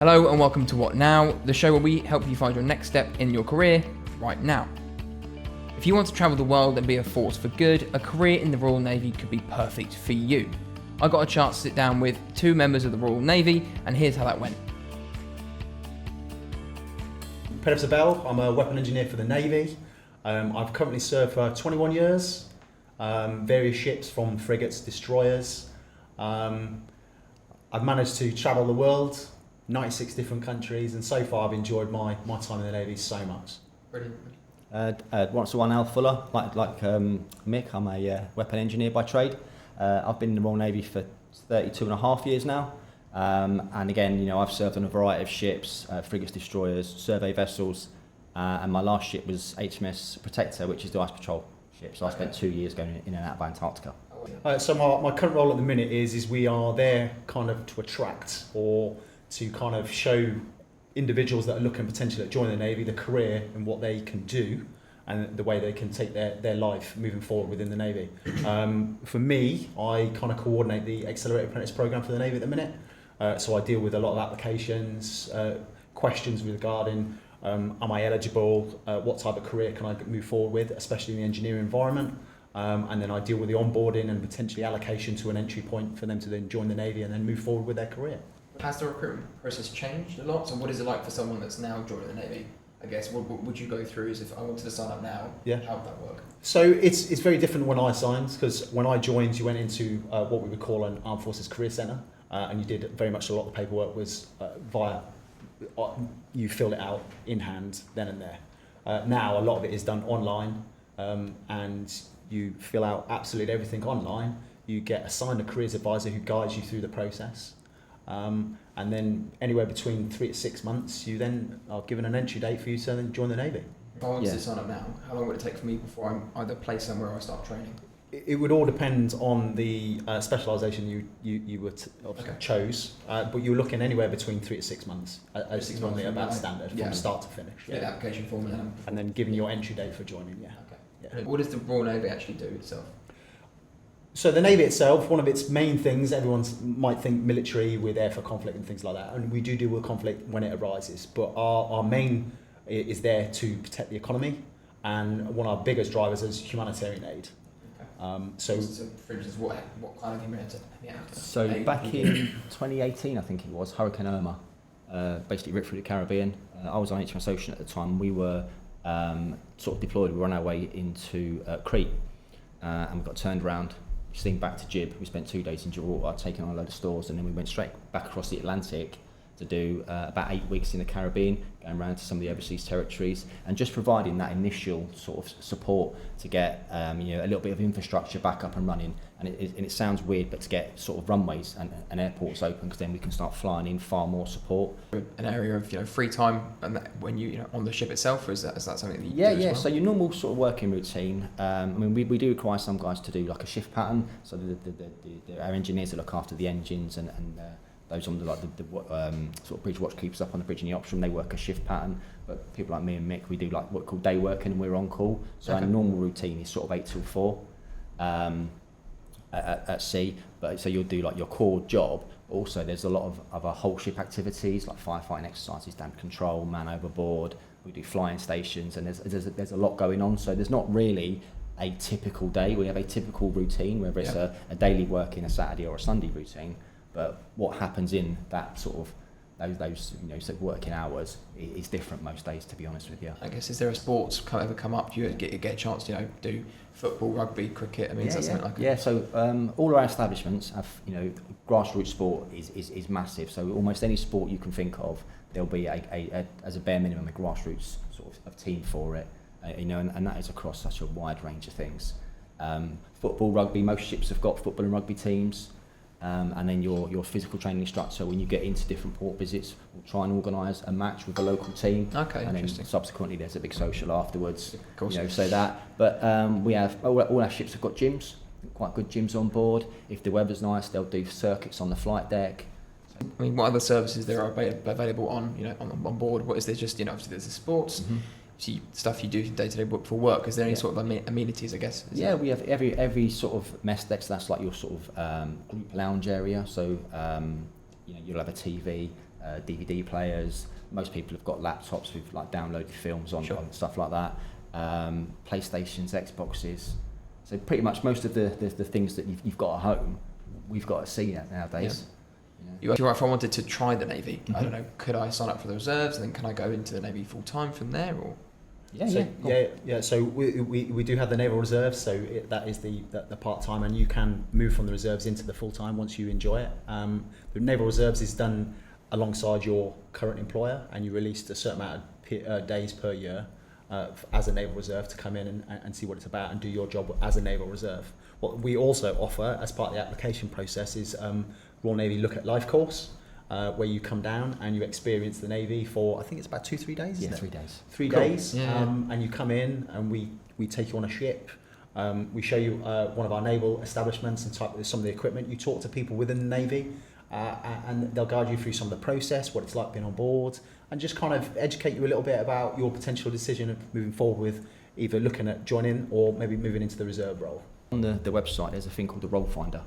Hello and welcome to What Now, the show where we help you find your next step in your career right now. If you want to travel the world and be a force for good, a career in the Royal Navy could be perfect for you. I got a chance to sit down with two members of the Royal Navy, and here's how that went. Peter Bell, I'm a weapon engineer for the Navy. I've currently served for 21 years, various ships from frigates, destroyers. I've managed to travel the world, 96 different countries, and so far I've enjoyed my time in the Navy so much. Brilliant. Once one Al Fuller, like Mick, I'm a weapon engineer by trade. I've been in the Royal Navy for 32 and a half years now. And again, I've served on a variety of ships, frigates, destroyers, survey vessels, and my last ship was HMS Protector, which is the ice patrol ship. So I spent 2 years going in and out of Antarctica. So my current role at the minute is we are there kind of to attract or to kind of show individuals that are looking potentially at joining the Navy the career and what they can do and the way they can take their life moving forward within the Navy. For me, I kind of coordinate the Accelerated Apprentice Programme for the Navy at the minute. So I deal with a lot of applications, questions regarding am I eligible, what type of career can I move forward with, especially in the engineering environment. And then I deal with the onboarding and potentially allocation to an entry point for them to then join the Navy and then move forward with their career. Has the recruitment process changed a lot? So what is it like for someone that's now joining the Navy? I guess, what would you go through as if I wanted to sign up now? Yeah. How would that work? So it's very different when I signed, because when I joined, you went into what we would call an Armed Forces Career Centre, and you did very much a lot of the paperwork was you filled it out in hand then and there. Now a lot of it is done online, and you fill out absolutely everything online. You get assigned a careers advisor who guides you through the process. And then anywhere between 3 to 6 months, you then are given an entry date for you to then join the Navy. If I wanted to sign up now, how long would it take for me before I'm either placed somewhere or I start training? It would all depend on the specialisation you chose, but you're looking anywhere between 3 to 6 months. 6 months about standard from start to finish. Yeah, the application form and then giving your entry date for joining. Yeah. Okay. Yeah. What does the Royal Navy actually do itself? So the Navy itself, one of its main things, everyone might think military, we're there for conflict and things like that, and we do deal with conflict when it arises, but our main is there to protect the economy, and one of our biggest drivers is humanitarian aid. Okay. So for instance, what kind of humanitarian aid? So back in 2018, I think it was, Hurricane Irma basically ripped through the Caribbean. I was on HMS Ocean at the time. We were sort of deployed, we were on our way into Crete, and we got turned around. Steamed back to Gib. We spent 2 days in Gibraltar taking on a load of stores, and then we went straight back across the Atlantic to do about 8 weeks in the Caribbean, going around to some of the overseas territories, and just providing that initial sort of support to get a little bit of infrastructure back up and running. And it sounds weird, but to get sort of runways and airports open, because then we can start flying in far more support. An area of free time, and when you on the ship itself, or is that something that you do as well? So your normal sort of working routine. We do require some guys to do like a shift pattern. So our engineers that look after the engines and those on the sort of bridge watch keeps up on the bridge in the ops room, they work a shift pattern. But people like me and Mick, we do like what we call day working, and we're on call. So our normal routine is sort of 8 till 4 at sea. But so you'll do like your core job. Also, there's a lot of other whole ship activities like firefighting exercises, damp control, man overboard. We do flying stations, and there's a lot going on. So there's not really a typical day. We have a typical routine, whether it's a daily working, a Saturday or a Sunday routine. But what happens in that sort of those working hours is different most days, to be honest with you. I guess, is there a sports ever come up? Do you get a chance to do football, rugby, cricket? I mean, is that something like that? Yeah, so all our establishments have, grassroots sport is massive. So almost any sport you can think of, there'll be as a bare minimum a grassroots sort of team for it. And that is across such a wide range of things. Football, rugby, most ships have got football and rugby teams. And then your physical training instructor, when you get into different port visits, will try and organise a match with a local team. Okay, and then interesting. Subsequently, there's a big social afterwards. Of course. So that. But we have all our ships have got gyms, quite good gyms on board. If the weather's nice, they'll do circuits on the flight deck. I mean, what other services there are available on on board? What is there? Just obviously there's the sports. Mm-hmm. Stuff you do day-to-day for work. Is there any sort of amenities, I guess? We have every sort of mess deck, so that's like your sort of group lounge area. So you'll have a TV, DVD players. Most people have got laptops with like downloaded films on, Sure. on stuff like that. PlayStations, Xboxes. So pretty much most of the things that you've got at home, we've got to see nowadays. You're right, if I wanted to try the Navy, I don't know, could I sign up for the reserves and then can I go into the Navy full time from there, or? So we do have the Naval Reserves, so that is the part time, and you can move from the reserves into the full time once you enjoy it. The Naval Reserves is done alongside your current employer, and you released a certain amount of days per year as a Naval Reserve to come in and see what it's about and do your job as a Naval Reserve. What we also offer as part of the application process is Royal Navy Look at Life course, where you come down and you experience the Navy for, I think it's about 2-3 days, isn't it? 3 days. 3 Cool. days, Yeah. and you come in and we take you on a ship. We show you one of our naval establishments and some of the equipment. You talk to people within the Navy, and they'll guide you through some of the process, what it's like being on board, and just kind of educate you a little bit about your potential decision of moving forward with either looking at joining or maybe moving into the reserve role. On the website, there's a thing called the Role Finder.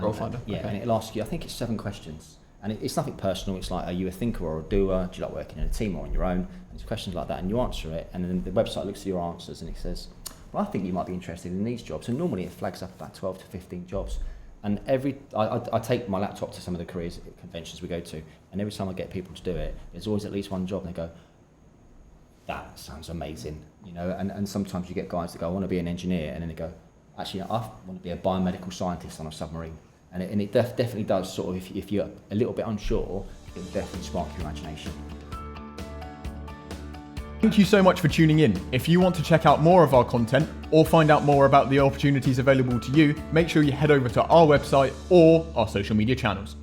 Role Finder? Yeah, Okay. and it'll ask you, I think it's 7 questions. And it's nothing personal. It's like, are you a thinker or a doer? Do you like working in a team or on your own? And it's questions like that, and you answer it, and then the website looks at your answers and it says, well, I think you might be interested in these jobs. And normally it flags up about 12 to 15 jobs. And I take my laptop to some of the careers conventions we go to, and every time I get people to do it, there's always at least one job, and they go, that sounds amazing, and sometimes you get guys that go, I want to be an engineer, and then they go, actually, I want to be a biomedical scientist on a submarine. And it definitely does sort of, if you're a little bit unsure, it'll definitely spark your imagination. Thank you so much for tuning in. If you want to check out more of our content or find out more about the opportunities available to you, make sure you head over to our website or our social media channels.